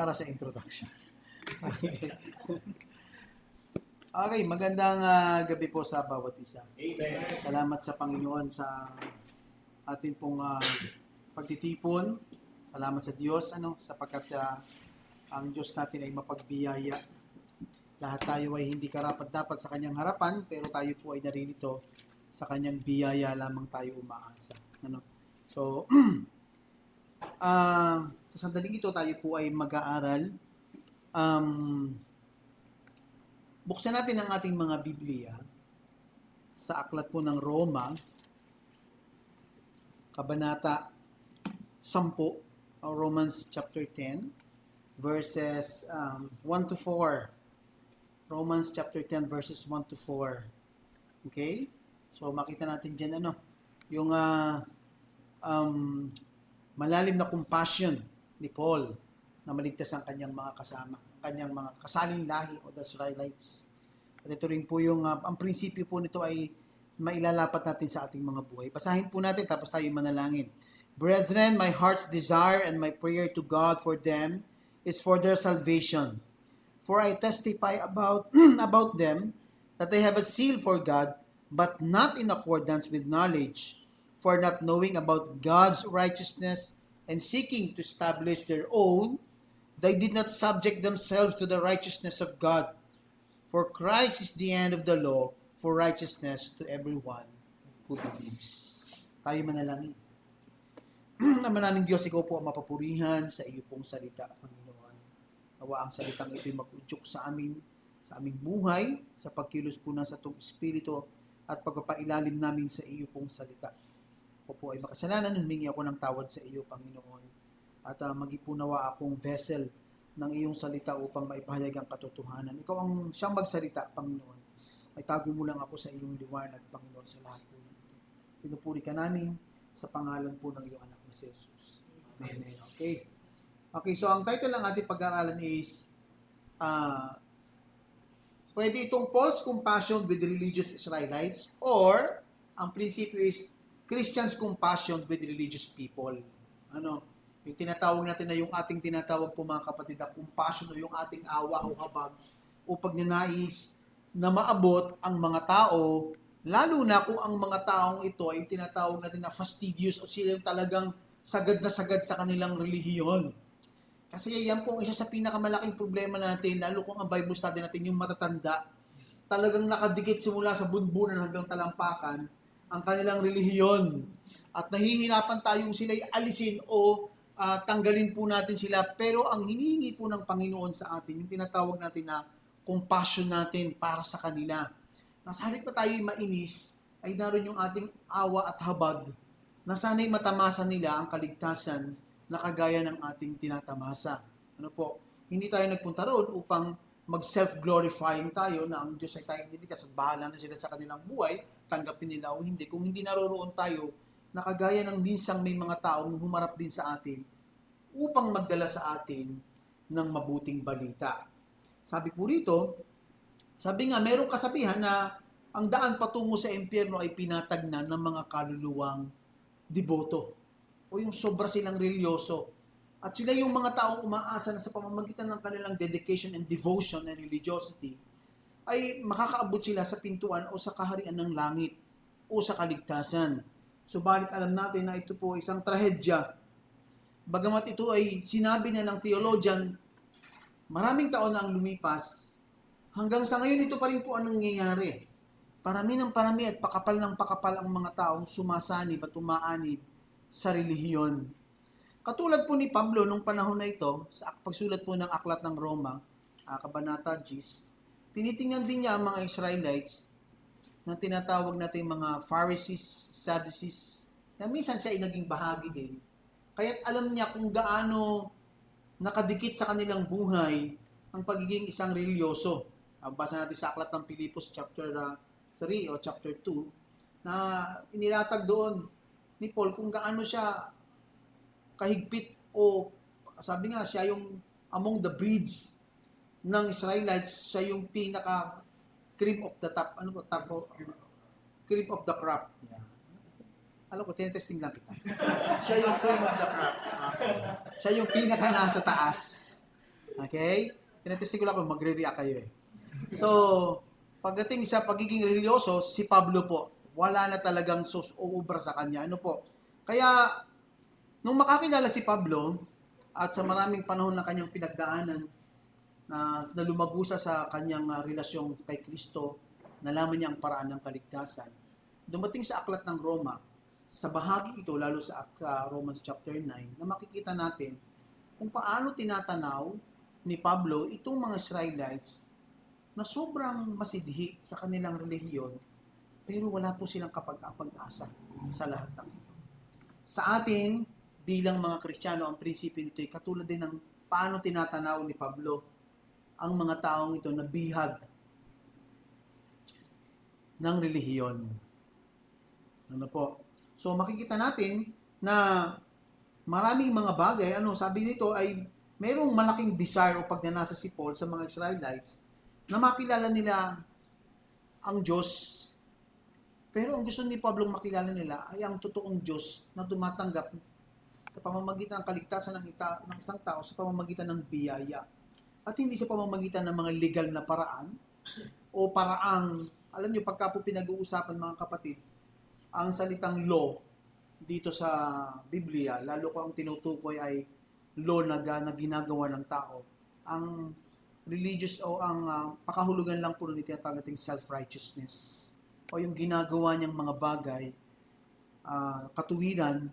Para sa introduction. Okay, magandang gabi po sa bawat isa. Amen. Salamat sa Panginoon sa atin pong pagtitipon. Salamat sa Diyos sapagkat ang Diyos natin ay mapagbiyaya. Lahat tayo ay hindi karapat-dapat sa kanyang harapan, pero tayo po ay naririto sa kanyang biyaya lamang tayo umaasa. So, sa sandaling ito tayo po ay mag-aaral. Buksan natin ang ating mga Biblia sa aklat po ng Roma, Kabanata 10, Romans chapter 10, verses 1 to 4. Romans chapter 10, verses 1 to 4. Okay? So, makita natin dyan yung malalim na compassion ni Paul na maligtas ang kanyang mga kasama, kanyang mga kasaling lahi o the Israelites. At ito rin po yung, ang prinsipyo po nito ay mailalapat natin sa ating mga buhay. Basahin po natin tapos tayo manalangin. Brethren, my heart's desire and my prayer to God for them is for their salvation. For I testify about them that they have a zeal for God, but not in accordance with knowledge. For not knowing about God's righteousness and seeking to establish their own, they did not subject themselves to the righteousness of God. For Christ is the end of the law for righteousness to everyone who believes. Tayo manalangin. Ama naming Diyos, ikaw po ang mapapurihan sa iyo pong salita, Panginoon. Nawa ang salitang ito'y mag-udyok sa aming buhay, sa pagkilos po ng sa itong Espiritu at pagpapailalim namin sa iyo pong salita. Ako po ay makasalanan, humingi ako ng tawad sa iyo, Panginoon. At magipunawa akong vessel ng iyong salita upang maipahayag ang katotohanan. Ikaw ang siyang magsalita, Panginoon. Ay tago mo lang ako sa iyong liwanag, Panginoon, sa lahat po ng ito. Pinupuri ka namin sa pangalan po ng iyong anak na si Jesus. Amen. Okay, so ang title ng ating pag-aaralan is pwede itong false compassion with religious Israelites or ang prinsipyo is Christians' compassion with religious people. Yung tinatawag natin na yung ating tinatawag po mga kapatid na compassion o yung ating awa o habag o pagnanais na maabot ang mga tao, lalo na kung ang mga taong ito ay tinatawag natin na fastidious o sila yung talagang sagad na sagad sa kanilang relihiyon. Kasi yan po ang isa sa pinakamalaking problema natin, lalo kung ang Bible study natin yung matatanda, talagang nakadikit simula sa bunbunan hanggang talampakan ang kanilang relihiyon. At nahihirapan tayong sila'y alisin o tanggalin po natin sila. Pero ang hinihingi po ng Panginoon sa atin, yung tinatawag natin na compassion natin para sa kanila. Nasa halip pa tayo'y mainis, ay naroon yung ating awa at habag na sana'y matamasa nila ang kaligtasan na kagaya ng ating tinatamasa. Hindi tayo nagpunta roon upang mag-self-glorifying tayo na ang Diyos ay tayong niligtas at bahala na sila sa kanilang buhay, tanggapin nila o hindi. Kung hindi naroroon tayo, na kagaya ng minsang may mga taong humarap din sa atin upang magdala sa atin ng mabuting balita. Sabi po rito, sabi nga, merong kasabihan na ang daan patungo sa impyerno ay pinatagnan ng mga kaluluwang deboto o yung sobra silang religyoso. At sila yung mga taong umaasa na sa pamamagitan ng kanilang dedication and devotion and religiosity ay makakaabot sila sa pintuan o sa kaharian ng langit o sa kaligtasan. Subalit alam natin na ito po isang trahedya. Bagamat ito ay sinabi na ng theologian, maraming taon na ang lumipas, hanggang sa ngayon ito pa rin po ang nangyayari. Parami ng parami at pakapal ng pakapal ang mga taong sumasanib at umaanib sa relihiyon. Katulad po ni Pablo nung panahon na ito, sa pagsulat po ng Aklat ng Roma, Kabanata 10, tinitingnan din niya ang mga Israelites na tinatawag natin mga Pharisees, Sadducees, na minsan siya ay naging bahagi din. Kaya't alam niya kung gaano nakadikit sa kanilang buhay ang pagiging isang religyoso. Basa natin sa Aklat ng Pilipos chapter 3 o chapter 2 na inilatag doon ni Paul kung gaano siya kahigpit o sabi nga siya yung among the breeds ng Israelites, siya yung pinaka cream of the top, cream of the crop. Yeah. Alam ko, tinetesting lang kita. Siya yung cream of the crop. Siya yung pinaka nasa taas. Okay? Tinetesting ko lang kung magre-react kayo eh. So, pagdating sa pagiging religyoso, si Pablo po, wala na talagang uubra sa kanya. Ano po? Kaya, nung makakilala si Pablo, at sa maraming panahon na kanyang pinagdaanan, na lumagusa sa kanyang relasyon kay Kristo, nalaman niya ang paraan ng kaligtasan. Dumating sa aklat ng Roma, sa bahagi ito, lalo sa Romans chapter 9, na makikita natin kung paano tinatanaw ni Pablo itong mga Israelites na sobrang masidhi sa kanilang relihiyon, pero wala po silang kapag-asa sa lahat ng ito. Sa atin, bilang mga Kristiyano, ang prinsipyo nito ay katulad din ng paano tinatanaw ni Pablo ang mga taong ito na bihag ng relihiyon. Ano po? So makikita natin na maraming mga bagay, sabi nito ay mayroong malaking desire o pagnanasa si Paul sa mga Israelites na makilala nila ang Diyos. Pero ang gusto ni Pablo makilala nila ay ang totoong Diyos na tumatanggap sa pamamagitan ng kaligtasan ng isang tao sa pamamagitan ng biyaya. At hindi sa pamamagitan ng mga legal na paraan o paraang, alam nyo, pagka po pinag-uusapan mga kapatid, ang salitang law dito sa Biblia, lalo ko ang tinutukoy ay law na ginagawa ng tao. Ang religious o ang pakahulugan lang po nito tinatawag nating self-righteousness o yung ginagawa niyang mga bagay, katuwiran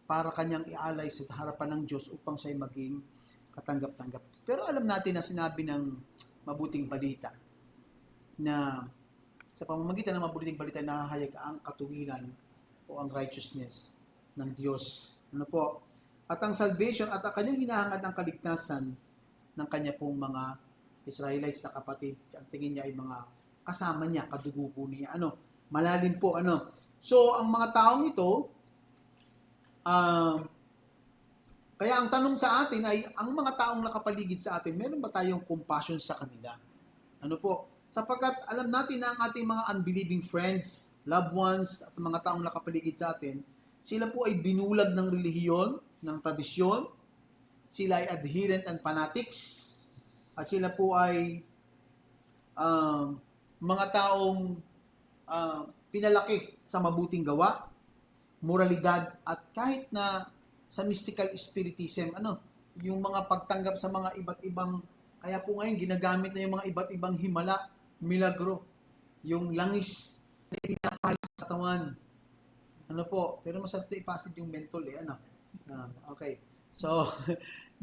para kanyang ialay sa harapan ng Diyos upang siya'y maging katanggap-tanggap. Pero alam natin na sinabi ng mabuting balita na sa pamamagitan ng mabuting balita nahahayag ang katuwiran o ang righteousness ng Diyos. Ano po? At ang salvation at ang kanyang hinahangad ng kaligtasan ng kanya pong mga Israelites na kapatid. Ang tingin niya ay mga kasama niya, kadugo po niya. Malalim po. So, ang mga taong ito, kaya ang tanong sa atin ay, ang mga taong nakapaligid sa atin, meron ba tayong compassion sa kanila? Ano po? Sapagkat alam natin na ang ating mga unbelieving friends, loved ones, at mga taong nakapaligid sa atin, sila po ay binulag ng relihiyon, ng tradisyon, sila ay adherent and fanatics, at sila po ay mga taong pinalaki sa mabuting gawa, moralidad, at kahit na sa mystical spiritism, yung mga pagtanggap sa mga iba't ibang, kaya po ngayon ginagamit na yung mga iba't ibang himala, milagro, yung langis na pinapahal sa katawan. Pero masarap na ipasid yung mentol okay. So,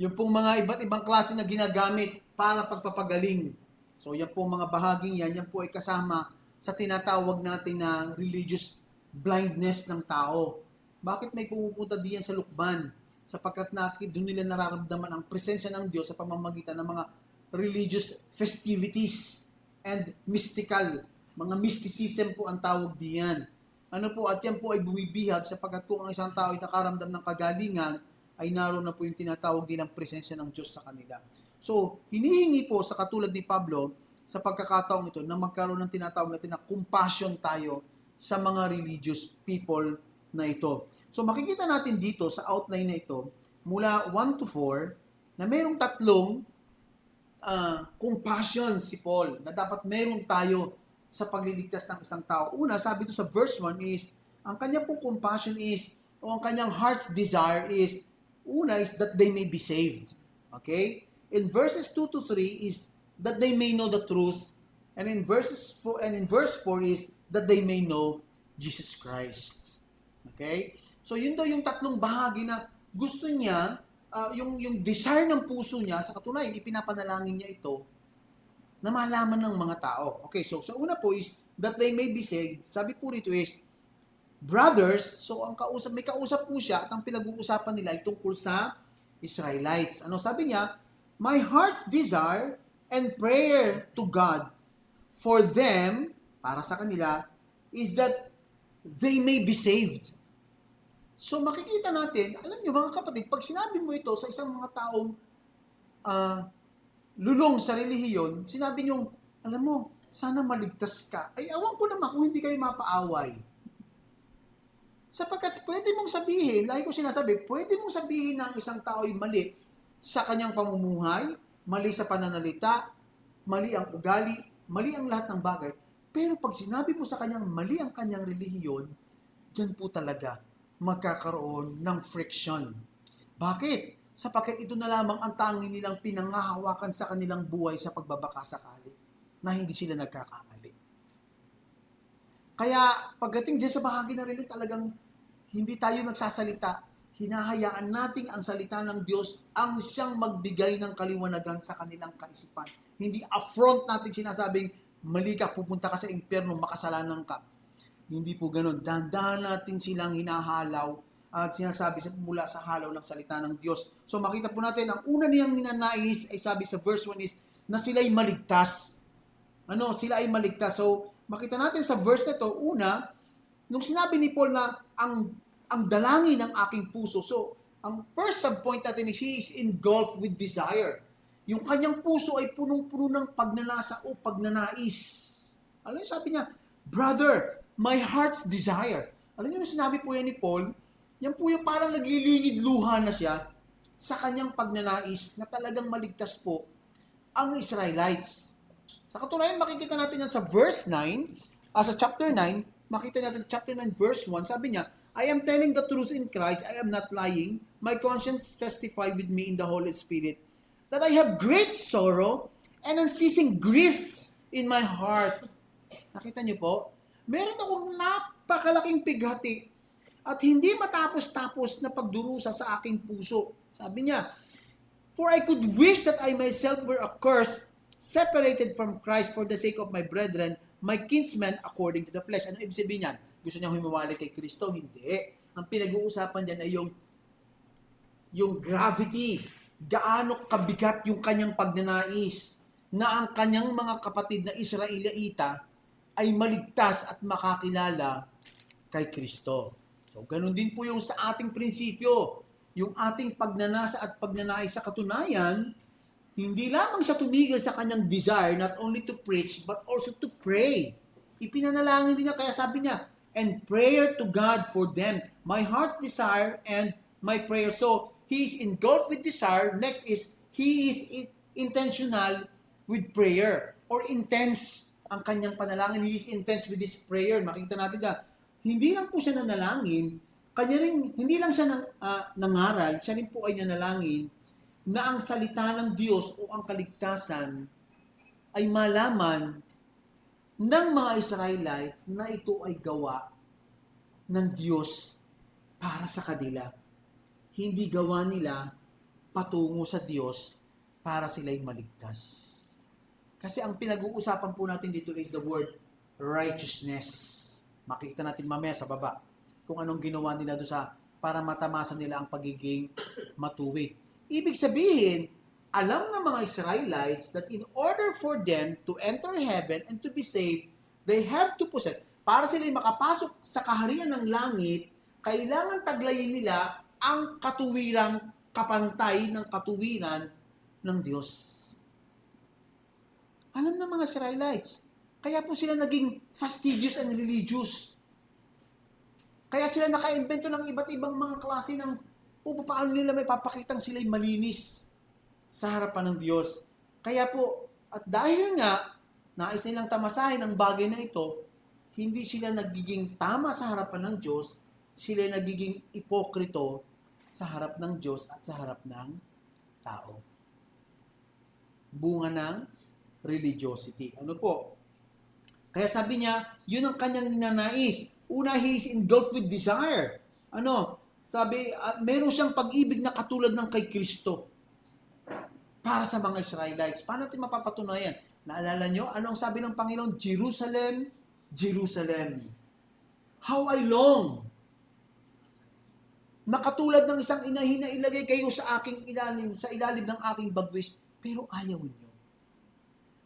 yung pong mga iba't ibang klase na ginagamit para pagpapagaling. So, yan po mga bahaging yan po ay kasama sa tinatawag natin na religious blindness ng tao. Bakit may pumupunta diyan sa lukban? Sapagkat doon nila nararamdaman ang presensya ng Diyos sa pamamagitan ng mga religious festivities and mystical. Mga mysticism po ang tawag diyan. At yan po ay bumibihag sapagkat kung ang isang tao ay nakaramdam ng kagalingan, ay naroon na po yung tinatawag din ang presensya ng Diyos sa kanila. So, hinihingi po sa katulad ni Pablo, sa pagkakataong ito, na magkaroon ng tinatawag natin na compassion tayo sa mga religious people na ito. So makikita natin dito sa outline na ito, mula 1 to 4, na mayroong tatlong compassion si Paul, na dapat meron tayo sa pagliligtas ng isang tao. Una, sabi ito sa verse 1 is, ang kanya pong compassion is, o ang kanyang heart's desire is, una is that they may be saved. Okay? In verses 2 to 3 is, that they may know the truth. And in verse 4 is, that they may know Jesus Christ. Okay? So yun daw yung tatlong bahagi na gusto niya, yung desire ng puso niya, sa katunayan, ipinapanalangin niya ito, na malaman ng mga tao. Okay, so sa una po is, that they may be saved. Sabi po rito is, brothers, so may kausap po siya, at ang pinag-uusapan nila ay tungkol sa Israelites. Sabi niya, my heart's desire and prayer to God for them, para sa kanila, is that they may be saved. So makikita natin, alam niyo mga kapatid, pag sinabi mo ito sa isang mga taong lulong sa relihiyon, sinabi niyo, alam mo, sana maligtas ka. Ay, awan ko naman kung hindi kayo mapaaway. Sapagkat pwede mong sabihin, lagi ko sinasabi, pwede mong sabihin na ang isang tao ay mali sa kanyang pamumuhay, mali sa pananalita, mali ang ugali, mali ang lahat ng bagay. Pero pag sinabi mo sa kanyang mali ang kanyang relihiyon, dyan po talaga magkakaroon ng friction. Bakit? Sapagkat ito na lamang ang tanging nilang pinangahawakan sa kanilang buhay sa pagbabaka sakali na hindi sila nagkakamali. Kaya pagdating dyan sa bahagi ng relihiyon, talagang hindi tayo nagsasalita. Hinahayaan natin ang salita ng Diyos ang siyang magbigay ng kaliwanagan sa kanilang kaisipan. Hindi affront natin sinasabing, mali ka, pupunta ka sa impyerno, makasalanan ka. Hindi po ganun. Dahan-dahan natin silang hinahalaw at sinasabi mula sa halaw ng salita ng Diyos. So makita po natin, ang una niyang ninanais ay sabi sa verse 1 is, na sila'y maligtas. Sila ay maligtas. So makita natin sa verse na to, una, nung sinabi ni Paul na ang dalangin ng aking puso. So, ang first subpoint natin is he is engulfed with desire. Yung kanyang puso ay punong-puno ng pagnanasa o pagnanais. Alam niyo, sabi niya, brother, my heart's desire. Alam niyo, sinabi po yan ni Paul, yan po yung parang naglilingid luha na siya sa kanyang pagnanais na talagang maligtas po ang Israelites. Sa katunayan, makikita natin yan sa verse 9, sa chapter 9, makita natin chapter 9, verse 1, sabi niya, I am telling the truth in Christ, I am not lying. My conscience testify with me in the Holy Spirit that I have great sorrow and unceasing grief in my heart. Nakita niyo po? Meron akong napakalaking pighati at hindi matapos-tapos na pagdurusa sa aking puso. Sabi niya, for I could wish that I myself were accursed, separated from Christ for the sake of my brethren, my kinsmen according to the flesh. Ano ibig sabihin niyan? Gusto niya humiwalay kay Kristo? Hindi. Ang pinag-uusapan diyan ay yung gravity. Gaano kabigat yung kanyang pagnanais na ang kanyang mga kapatid na Israelita ay maligtas at makakilala kay Kristo. So, ganun din po yung sa ating prinsipyo. Yung ating pagnanasa at pagnanais sa katunayan, hindi lamang siya tumigil sa kanyang desire not only to preach but also to pray. Ipinanalangin din niya, kaya sabi niya, and prayer to God for them. My heart's desire and my prayer. So, he is engulfed with desire. Next is, he is intentional with prayer or intense ang kanyang panalangin. He is intense with his prayer. Makikita natin na, hindi lang po siya nanalangin, kanya rin, hindi lang siya nangaral, siya rin po ay nanalangin na ang salita ng Diyos o ang kaligtasan ay malaman ng mga Israelite na ito ay gawa ng Diyos para sa kanila. Hindi gawa nila patungo sa Diyos para sila'y maligtas. Kasi ang pinag-uusapan po natin dito is the word righteousness. Makikita natin mamaya sa baba kung anong ginawa nila doon para matamasan nila ang pagiging matuwid. Ibig sabihin, alam ng mga Israelites that in order for them to enter heaven and to be saved, they have to possess. Para sila makapasok sa kaharian ng langit, kailangan taglayin nila ang katuwirang kapantay ng katuwiran ng Diyos. Alam ng mga Israelites. Kaya po sila naging fastidious and religious. Kaya sila naka-invento ng iba't ibang mga klase ng paano nila may papakitang sila'y malinis sa harapan ng Diyos. Kaya po, at dahil nga, nais nilang tamasahin ang bagay na ito, hindi sila nagiging tama sa harapan ng Diyos, sila nagiging ipokrito sa harap ng Diyos at sa harap ng tao. Bunga ng religiosity. Ano po? Kaya sabi niya, yun ang kanyang ninanais. Una, he is engulfed with desire. Sabi, meron siyang pag-ibig na katulad ng kay Kristo para sa mga Israelites. Paano natin mapapatunayan? Naalala nyo, anong sabi ng Panginoon? Jerusalem, Jerusalem, how I long na katulad ng isang inahin na ilagay kayo sa aking ilalim, sa ilalim ng aking bagwis, pero ayaw niyo.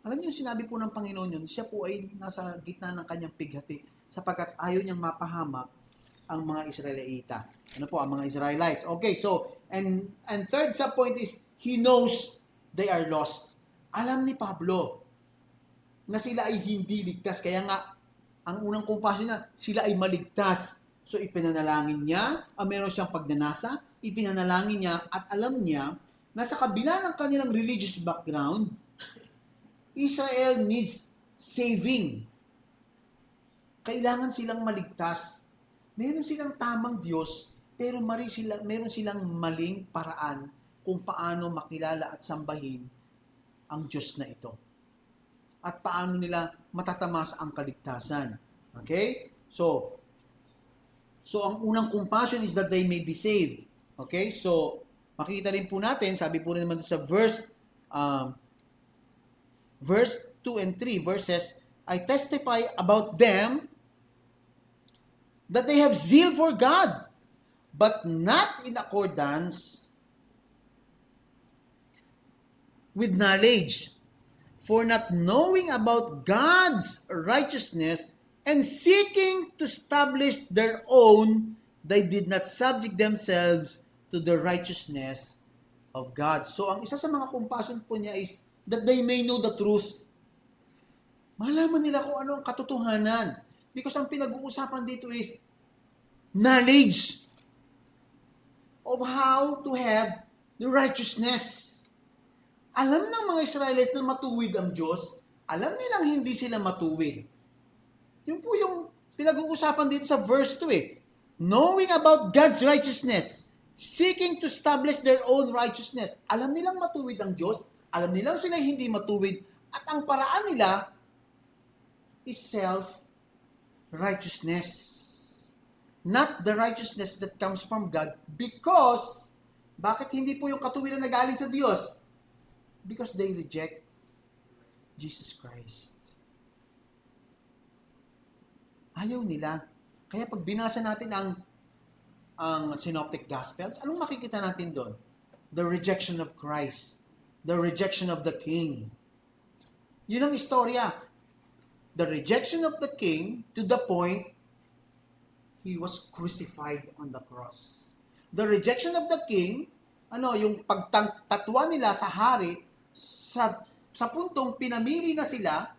Alam niyo, sinabi po ng Panginoon yun, siya po ay nasa gitna ng kanyang pighati sapagkat ayaw niyang mapahamak ang mga Israelita. Ano po, ang mga Israelites. Okay, so, and third subpoint is, he knows they are lost. Alam ni Pablo na sila ay hindi ligtas. Kaya nga, ang unang compassion niya, sila ay maligtas. So, ipinanalangin niya, meron siyang pagnanasa, ipinanalangin niya, at alam niya na sa kabila ng kanilang religious background, Israel needs saving. Kailangan silang maligtas. Meron silang tamang Diyos, pero meron silang maling paraan kung paano makilala at sambahin ang Diyos na ito. At paano nila matatamas ang kaligtasan. Okay? So ang unang compassion is that they may be saved. Okay? So, makikita rin po natin, sabi po rin naman sa verse 2 and 3, verses, I testify about them that they have zeal for God, but not in accordance with knowledge. For not knowing about God's righteousness and seeking to establish their own, they did not subject themselves to the righteousness of God. So, ang isa sa mga compassion po niya is that they may know the truth. Malaman nila kung ano ang katotohanan. Because ang pinag-uusapan dito is knowledge of how to have the righteousness. Alam ng mga Israelites na matuwid ang Diyos, alam nilang hindi sila matuwid. Yun po yung pinag-uusapan dito sa verse 2 eh. Knowing about God's righteousness, seeking to establish their own righteousness. Alam nilang matuwid ang Diyos, alam nilang sila hindi matuwid, at ang paraan nila is self-righteousness. Not the righteousness that comes from God, because, bakit hindi po yung katuwiran na galing sa Diyos? Because they reject Jesus Christ. Ayaw nila. Kaya pag binasa natin ang Synoptic Gospels, anong makikita natin doon? The rejection of Christ. The rejection of the King. Yun ang istorya. The rejection of the King to the point He was crucified on the cross. The rejection of the King, yung pagtatwa nila sa hari, sa puntong pinamili na sila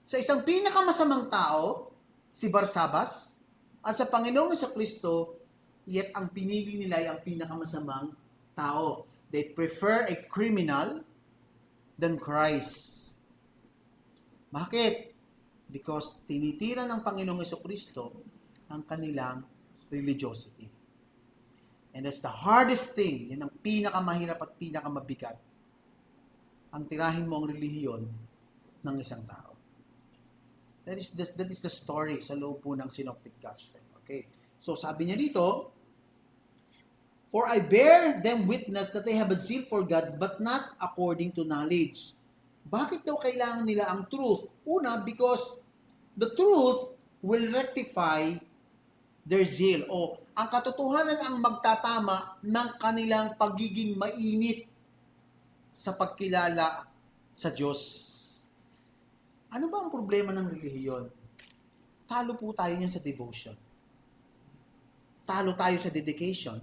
sa isang pinakamasamang tao, si Barsabas, at sa Panginoong Jesucristo, yet ang pinili nila ay ang pinakamasamang tao. They prefer a criminal than Christ. Bakit? Because tinitira ng Panginoong Jesucristo ang kanilang religiosity. And that's the hardest thing. Yan ang pinakamahirap at pinakamabigat. Ang tirahin mo ang relihiyon ng isang tao. That is the story sa loob po ng Synoptic Gospel. Okay. So sabi niya dito, for I bear them witness that they have a zeal for God, but not according to knowledge. Bakit daw kailangan nila ang truth? Una, because the truth will rectify their zeal. O ang katotohanan ang magtatama ng kanilang pagiging mainit sa pagkilala sa Diyos. Ano ba ang problema ng relihiyon? Talo po tayo niyan sa devotion. Talo tayo sa dedication.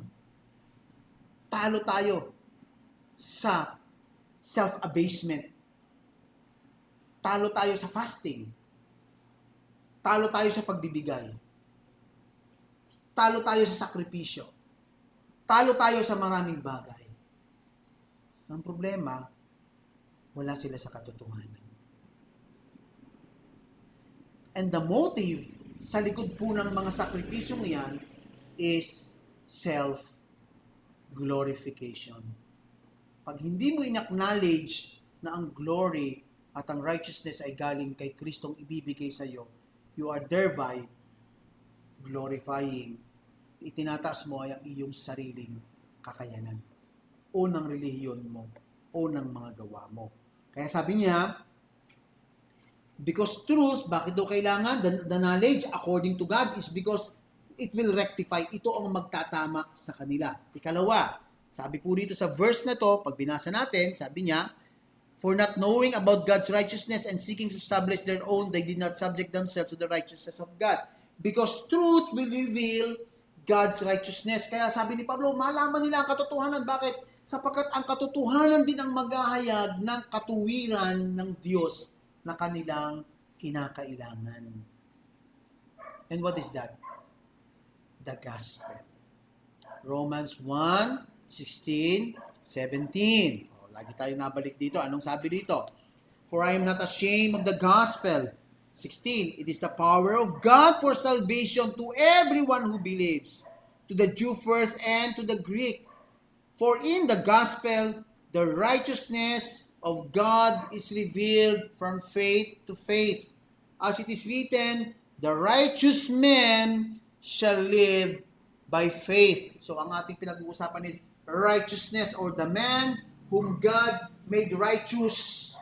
Talo tayo sa self-abasement. Talo tayo sa fasting. Talo tayo sa pagbibigay. Talo tayo sa sakripisyo. Talo tayo sa maraming bagay. Ang problema, wala sila sa katotohanan. And the motive sa likod po ng mga sakripisyong yan is self-glorification. Pag hindi mo in-acknowledge na ang glory at ang righteousness ay galing kay Kristong ibibigay sa iyo, you are thereby glorifying, itinataas mo ay ang iyong sariling kakayanan o ng relihiyon mo o ng mga gawa mo. Kaya sabi niya, because truth, bakit daw kailangan? The knowledge according to God is because it will rectify. Ito ang magtatama sa kanila. Ikalawa, sabi po dito sa verse na to, pag binasa natin, sabi niya, for not knowing about God's righteousness and seeking to establish their own, they did not subject themselves to the righteousness of God. Because truth will reveal God's righteousness. Kaya sabi ni Pablo, malaman nila ang katotohanan. Bakit? Sapagkat ang katotohanan din ang maghahayag ng katuwiran ng Diyos na kanilang kinakailangan. And what is that? The gospel. Romans 1, 16, 17. O, lagi tayo nabalik dito. Anong sabi dito? For I am not ashamed of the gospel. 16, it is the power of God for salvation to everyone who believes, to the Jew first and to the Greek. For in the gospel, the righteousness of God is revealed from faith to faith. As it is written, the righteous man shall live by faith. So ang ating pinag-uusapan is righteousness, or the man whom God made righteous.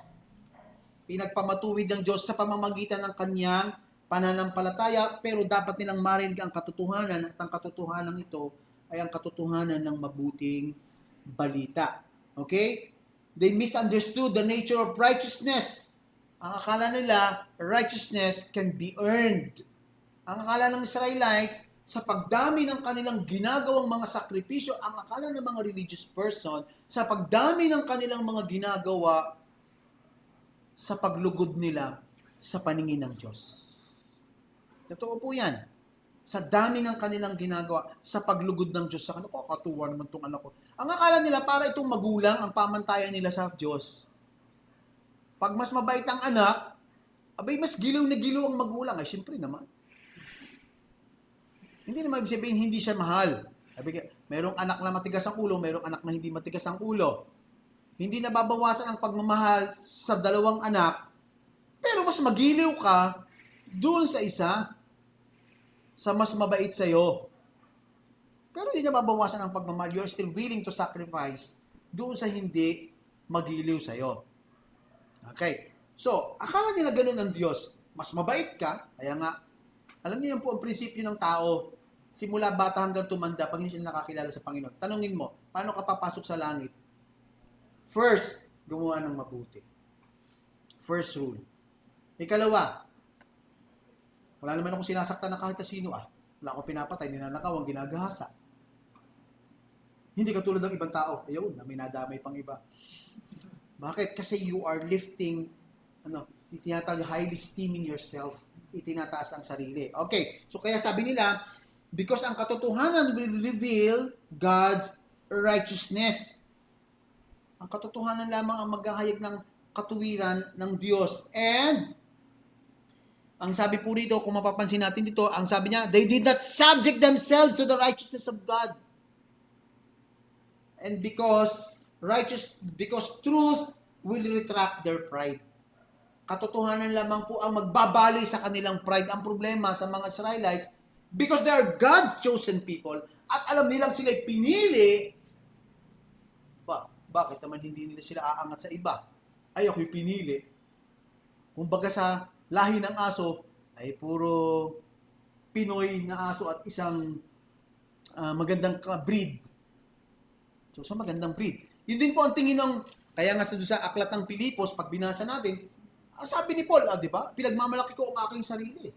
Pinagpamatuwid ng Diyos sa pamamagitan ng kanyang pananampalataya, pero dapat nilang marinig ang katotohanan, at ang katotohanan ito ay ang katotohanan ng mabuting balita. Okay? They misunderstood the nature of righteousness. Ang akala nila, righteousness can be earned. Ang akala ng Israelites, sa pagdami ng kanilang ginagawang mga sakripisyo, ang akala ng mga religious person, sa pagdami ng kanilang mga ginagawa, sa paglugod nila sa paningin ng Diyos. Totoo po yan. Sa dami ng kanilang ginagawa, sa paglugod ng Diyos sa kanila, katuwa naman itong anak ko. Ang akala nila, para itong magulang, ang pamantayan nila sa Diyos. Pag mas mabait ang anak, abay mas giliw na giliw ang magulang. Ay, syempre naman. Hindi naman ibig sabihin hindi siya mahal. Sabi, merong anak na matigas ang ulo, merong anak na hindi matigas ang ulo. Hindi nababawasan ang pagmamahal sa dalawang anak, pero mas magiliw ka doon sa isa, sa mas mabait sa'yo. Pero hindi nababawasan ang pagmamahal. You're still willing to sacrifice doon sa hindi magiliw sa'yo. Okay. So, akala nila ganun ang Diyos. Mas mabait ka, kaya nga, alam niyo yan po ang prinsipyo ng tao. Simula bata hanggang tumanda, pag hindi siya nakakilala sa Panginoon. Tanungin mo, paano ka papasok sa langit? First, gumawa ng mabuti. First rule. Ikalawa, wala naman akong sinasaktan na kahit na sino Wala akong pinapatay, ninanakaw, ang ginagahasa. Hindi katulad ng ibang tao. Ayun, may nadamay pang iba. Bakit? Kasi you are lifting, itinatawag, highly esteeming yourself. Itinataas ang sarili. Okay, so kaya sabi nila, because ang katotohanan will reveal God's righteousness. Ang katotohanan lamang ang maghahayag ng katuwiran ng Diyos. And, ang sabi po dito, kung mapapansin natin dito, ang sabi niya, they did not subject themselves to the righteousness of God. And because truth will retract their pride. Katotohanan lamang po ang magbabali sa kanilang pride. Ang problema sa mga Israelites, because they are God-chosen people, at alam nilang sila'y pinili, bakit naman hindi nila sila aangat sa iba? Ay, ako'y pinili. Kumbaga sa lahi ng aso, ay puro Pinoy na aso at isang magandang breed. So, sa magandang breed. Yun din po ang tingin ng, kaya nga sa aklat ng Pilipos, pag binasa natin, sabi ni Paul, di ba? Pinagmamalaki ko ang aking sarili.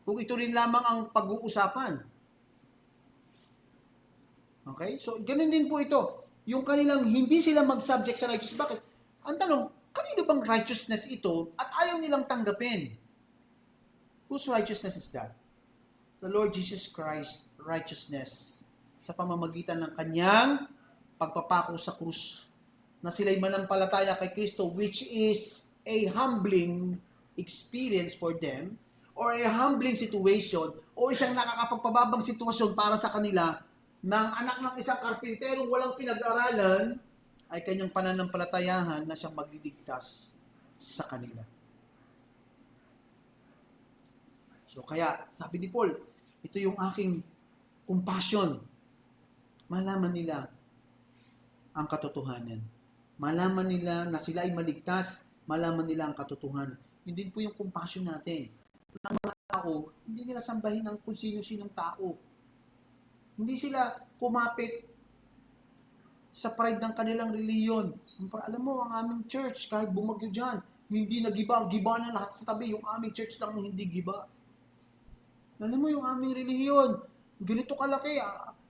Kung ito rin lamang ang pag-uusapan. Okay? So, ganun din po ito. Yung kanilang hindi sila mag-subject sa righteousness. Bakit? Ang tanong, kanino bang righteousness ito at ayaw nilang tanggapin? Whose righteousness is that? The Lord Jesus Christ righteousness sa pamamagitan ng kanyang pagpapako sa krus na sila'y manampalataya kay Kristo, which is a humbling experience for them, or a humbling situation, o isang nakakapagpababang sitwasyon para sa kanila, ng anak ng isang karpinterong walang pinag-aralan, ay kanyang pananampalatayahan na siyang magliligtas sa kanila. So kaya, sabi ni Paul, ito yung aking compassion. Malaman nila ang katotohanan. Malaman nila na sila ay maligtas. Malaman nila ang katotohanan. Yun din po yung compassion natin. Ang mga tao, hindi nila sambahin ng kung sino-sinong tao. Hindi sila kumapit sa pride ng kanilang reliyon. Alam mo, ang aming church, kahit bumagyo dyan, hindi nagiba. Giba na lahat sa tabi. Yung aming church lang hindi giba. Alam mo, yung aming reliyon, ganito kalaki,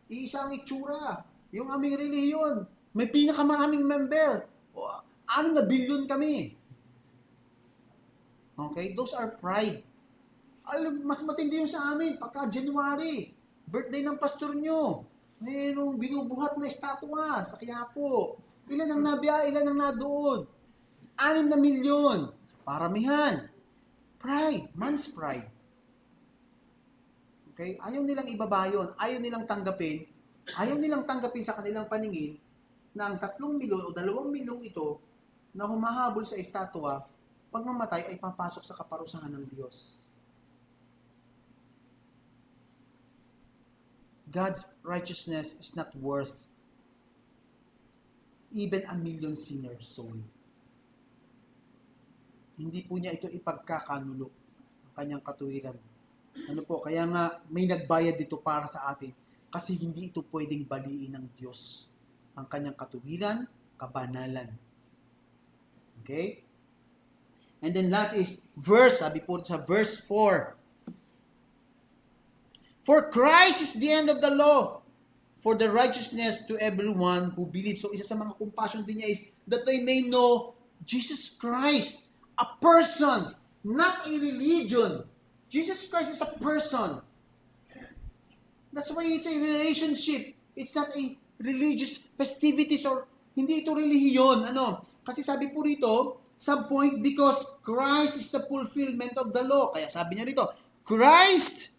iisa ang itsura. Yung aming reliyon, may pinakamaraming member. 6 billion kami. Okay? Those are pride. Mas matindi yung sa amin. Pagka January, birthday ng pastor nyo. Mayroong binubuhat na estatwa sa Quiapo. Ilan ang nabiya, ilan ang nadoon? 6 na milyon. Paramihan. Pride. Man's pride. Okay? Ayaw nilang ibaba yun. Ayaw nilang tanggapin. Ayaw nilang tanggapin sa kanilang paningin na ang 3 milyon o 2 milyong ito na humahabol sa estatwa, pag mamatay ay papasok sa kaparusahan ng Diyos. God's righteousness is not worth even a million sinner's soul. Hindi po niya ito ipagkakanulo ang kanyang katuwiran. Ano po, kaya nga may nagbayad dito para sa atin kasi hindi ito pwedeng baliin ng Diyos. Ang kanyang katuwiran, kabanalan. Okay? And then last is verse, sabi po sa verse 4. For Christ is the end of the law, for the righteousness to everyone who believes. So isa sa mga compassion din niya is that they may know Jesus Christ, a person, not a religion. Jesus Christ is a person. That's why it's a relationship. It's not a religious festivities or hindi ito relihiyon. Ano? Kasi sabi po rito, subpoint, because Christ is the fulfillment of the law. Kaya sabi niya rito, Christ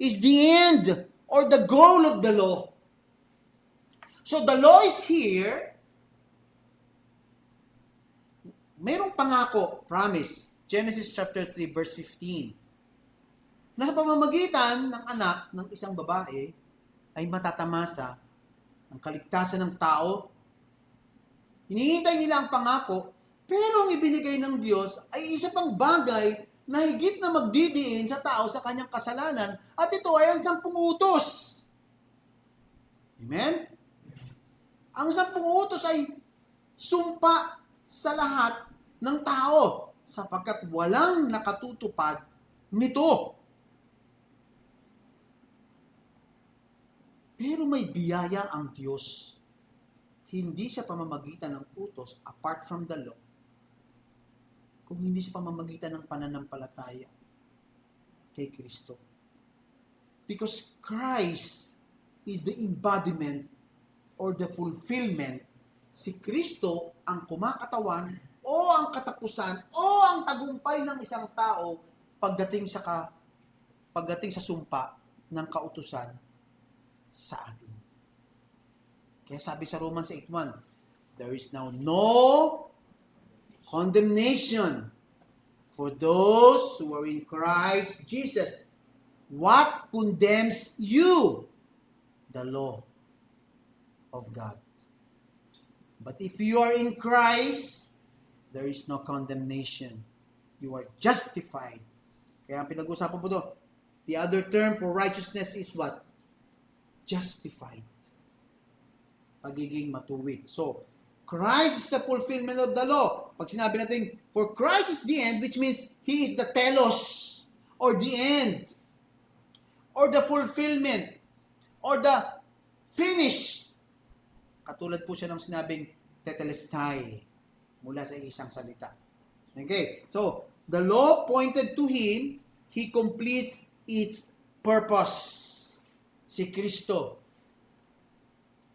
is the end or the goal of the law. So the law is here. Mayroong pangako, promise. Genesis chapter 3 verse 15. Na sa pamamagitan ng anak ng isang babae ay matatamasa ang kaligtasan ng tao. Hinihintay nila ang pangako, pero ang ibinigay ng Diyos ay isa pang bagay na higit na magdidiin sa tao sa kanyang kasalanan, at ito ay ang 10 utos. Amen? Ang 10 utos ay sumpa sa lahat ng tao sapagkat walang nakatutupad nito. Pero may biyaya ang Diyos. Hindi sa pamamagitan ng utos apart from the law, kung hindi sa pamamagitan ng pananampalataya kay Kristo. Because Christ is the embodiment or the fulfillment. Si Kristo ang kumakatawan o ang katapusan o ang tagumpay ng isang tao pagdating sa sumpa ng kautusan sa atin. Kaya sabi sa Romans 8:1, there is now no condemnation for those who are in Christ Jesus. What condemns you? The law of God. But if you are in Christ, there is no condemnation. You are justified. Kaya ang pinag-usapan po doon, the other term for righteousness is what? Justified. Pagiging matuwid. So, Christ is the fulfillment of the law. Pag sinabi natin, for Christ is the end, which means He is the telos, or the end, or the fulfillment, or the finish. Katulad po siya ng sinabing tetelestai, mula sa isang salita. Okay, so, the law pointed to Him, He completes its purpose. Si Kristo.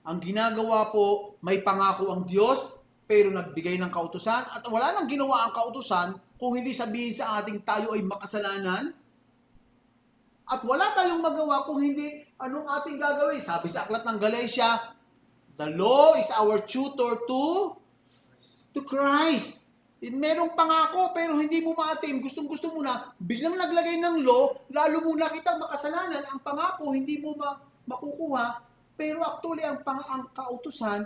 Ang ginagawa po, may pangako ang Diyos, pero nagbigay ng kautusan, at wala nang ginawa ang kautusan kung hindi sabihin sa ating tayo ay makasalanan, at wala tayong magawa kung hindi anong ating gagawin. Sabi sa aklat ng Galatia, the law is our tutor to Christ. Merong pangako, pero hindi mo maatim. Gustong-gusto mo na, biglang naglagay ng law, lalo mo nakita makasalanan, ang pangako hindi mo makukuha. Pero actually, ang kautusan,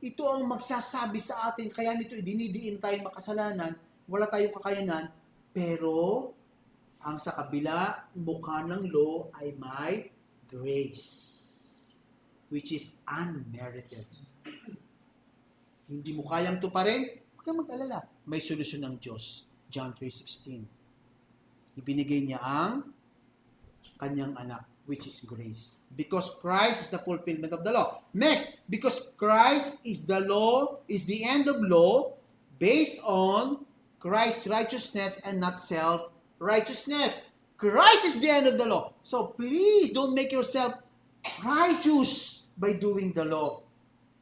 ito ang magsasabi sa atin, kaya nito dinidiin tayo makasalanan, wala tayong kakayanan, pero ang sa kabila, mukha ng law ay may grace, which is unmerited. Hindi mo kayang tuparin, huwag kang mag-alala. May solusyon ng Diyos. John 3:16. Ibinigay niya ang kanyang anak, which is grace. Because Christ is the fulfillment of the law. Next, because Christ is the law, is the end of law, based on Christ's righteousness and not self-righteousness. Christ is the end of the law. So please don't make yourself righteous by doing the law.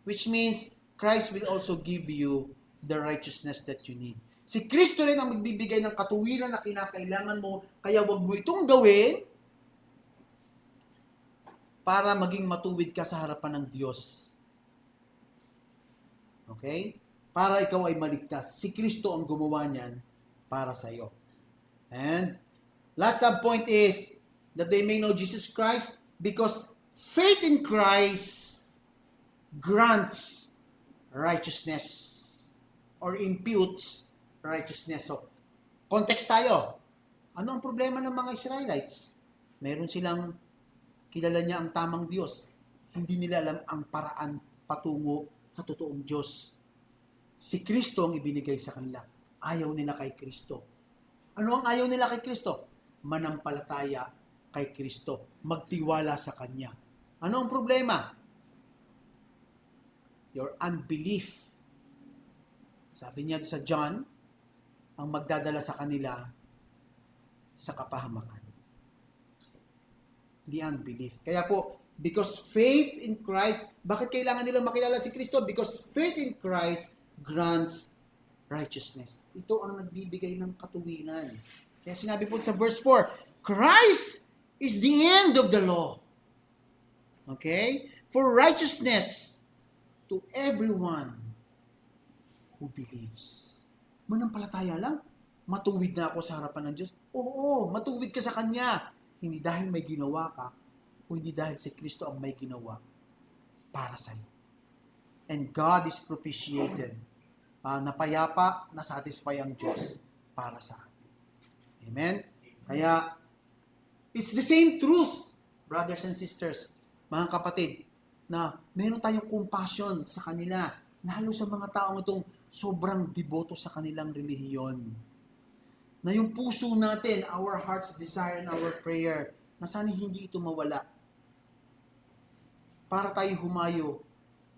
Which means, Christ will also give you the righteousness that you need. Si Kristo rin ang magbibigay ng katuwiran na kinakailangan mo, kaya wag mo itong gawin para maging matuwid ka sa harapan ng Diyos. Okay? Para ikaw ay maligtas. Si Kristo ang gumawa niyan para sa iyo. And last sub-point is that they may know Jesus Christ because faith in Christ grants righteousness or imputes righteousness. So, context tayo. Ano ang problema ng mga Israelites? Meron silang kilala niya ang tamang Diyos. Hindi nila alam ang paraan patungo sa totoong Diyos. Si Kristo ang ibinigay sa kanila. Ayaw nila kay Kristo. Ano ang ayaw nila kay Kristo? Manampalataya kay Kristo. Magtiwala sa Kanya. Ano ang problema? Your unbelief. Sabi niya sa John, ang magdadala sa kanila sa kapahamakan. The unbelief. Kaya po, because faith in Christ, bakit kailangan nila makilala si Kristo? Because faith in Christ grants righteousness. Ito ang nagbibigay ng katuwiran. Kaya sinabi po sa verse 4, Christ is the end of the law. Okay? For righteousness to everyone who believes. Manampalataya lang. Matuwid na ako sa harapan ng Diyos. Oo, matuwid ka sa Kanya. Hindi dahil may ginawa ka, o hindi dahil si Kristo ang may ginawa para sa iyo. And God is propitiated. Napayapa, nasatisfy ang Diyos para sa atin. Amen? Kaya, it's the same truth, brothers and sisters, mga kapatid, na meron tayong compassion sa kanila, lalo sa mga taong itong sobrang deboto sa kanilang relihiyon. Na yung puso natin, our heart's desire and our prayer, na sana hindi ito mawala. Para tayo humayo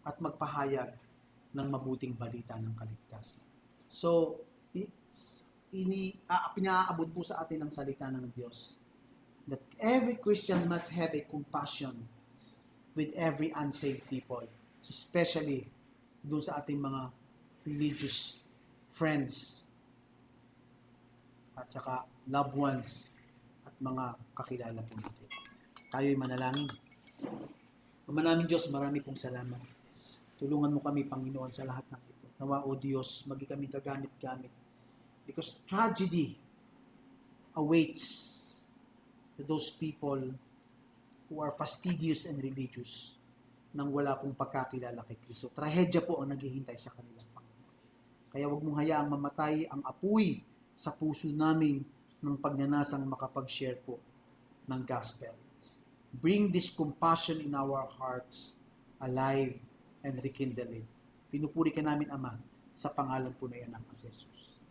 at magpahayag ng mabuting balita ng kaligtasan. So, pinaabot po sa atin ang salita ng Diyos that every Christian must have a compassion with every unsaved people, especially doon sa ating mga religious friends at saka loved ones at mga kakilala po natin. Tayo'y manalangin. Ama namin Diyos, marami pong salamat. Tulungan mo kami, Panginoon, sa lahat ng ito. Nawa, O Diyos, maging kami kagamit-gamit. Because tragedy awaits to those people who are fastidious and religious nang wala pong pagkakilala kay Kristo. Trahedya po ang naghihintay sa kanilang Panginoon. Kaya wag mong hayaang mamatay ang apoy sa puso namin ng pagnanasang makapag-share po ng gospel. Bring this compassion in our hearts alive and rekindle it. Pinupuri ka namin, Ama, sa pangalan po na yan ng Jesus.